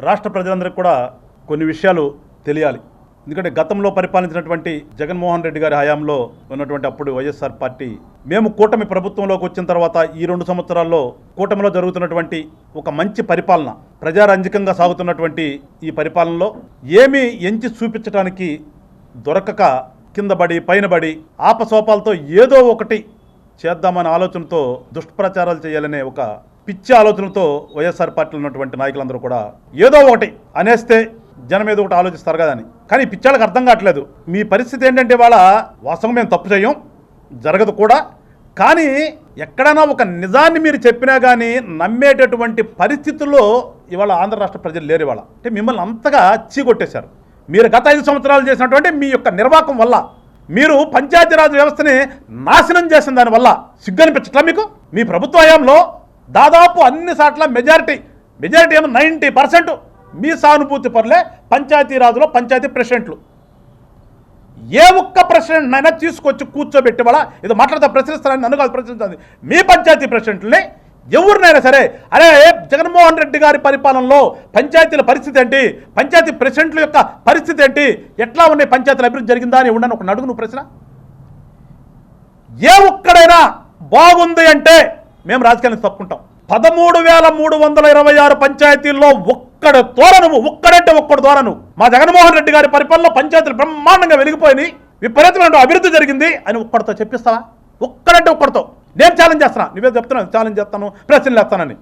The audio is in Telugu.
రాష్ట్ర ప్రజలందరికీ కూడా కొన్ని విషయాలు తెలియాలి. ఎందుకంటే గతంలో పరిపాలించినటువంటి జగన్మోహన్ రెడ్డి గారి హయాంలో ఉన్నటువంటి అప్పుడు వైఎస్ఆర్ పార్టీ మేము కూటమి ప్రభుత్వంలోకి వచ్చిన తర్వాత ఈ 2 సంవత్సరాల్లో కూటమిలో జరుగుతున్నటువంటి ఒక మంచి పరిపాలన, ప్రజారంజకంగా సాగుతున్నటువంటి ఈ పరిపాలనలో ఏమీ ఎంచి చూపించడానికి దొరకక కిందబడి పైనబడి ఆపసోపాలతో ఏదో ఒకటి చేద్దామనే ఆలోచనతో దుష్ప్రచారాలు చేయాలనే ఒక పిచ్చి ఆలోచనతో వైఎస్ఆర్ పార్టీలో ఉన్నటువంటి నాయకులందరూ కూడా ఏదో ఒకటి అనేస్తే జనం ఏదో ఒకటి ఆలోచిస్తారు కదా అని. కానీ పిచ్చాళ్ళకి అర్థం కావట్లేదు. మీ పరిస్థితి ఏంటంటే వాళ్ళ వాస్తవం మేము తప్పు చేయం, జరగదు కూడా. కానీ ఎక్కడైనా ఒక నిజాన్ని మీరు చెప్పినా కానీ నమ్మేటటువంటి పరిస్థితుల్లో ఇవాళ ఆంధ్ర రాష్ట్ర ప్రజలు లేరు. ఇవాళ అంటే మిమ్మల్ని అంతగా చీకొట్టేశారు. మీరు గత 5 సంవత్సరాలు చేసినటువంటి మీ యొక్క నిర్వాహకం వల్ల, మీరు పంచాయతీరాజ్ వ్యవస్థని నాశనం చేసిన దానివల్ల సిగ్గనిపించట్లా మీకు? మీ ప్రభుత్వ హయాంలో దాదాపు అన్ని సార్ల మెజారిటీ ఏమో 90% మీ సానుభూతి పరులే పంచాయతీరాజులో పంచాయతీ ప్రెసిడెంట్లు. ఏ ఒక్క ప్రెసిడెంట్ అయినా తీసుకొచ్చి కూర్చోబెట్టి వాళ్ళ ఏదో మాట్లాడితే ప్రశ్నిస్తారని నన్ను కాదు ప్రశ్నిస్తుంది. మీ పంచాయతీ ప్రెసిడెంట్లని ఎవరినైనా సరే, అరే జగన్మోహన్ రెడ్డి గారి పరిపాలనలో పంచాయతీల పరిస్థితి ఏంటి, పంచాయతీ ప్రెసిడెంట్ల యొక్క పరిస్థితి ఏంటి, ఎట్లా ఉన్నాయి, పంచాయతీల అభివృద్ధి జరిగిందా అని ఉండని ఒక నడుగు నువ్వు ప్రశ్న. ఏ ఒక్కడైనా బాగుంది అంటే మేము రాజకీయానికి తప్పుకుంటాం. 13,326 పంచాయతీల్లో ఒక్కడంటే ఒక్కడు ద్వారా నువ్వు మా జగన్మోహన్ రెడ్డి గారి పరిపాలనలో పంచాయతీలు బ్రహ్మాండంగా వెలిగిపోయినాయి, విపరీతమైన అభివృద్ధి జరిగింది అని ఒక్కడితో చెప్పిస్తావా? ఒక్కడంటే ఒక్కడితో నేను ఛాలెంజ్ చేస్తున్నా. నువ్వే చెప్తున్నావు ఛాలెంజ్ చేస్తాను, ప్రశ్నలు వేస్తానని.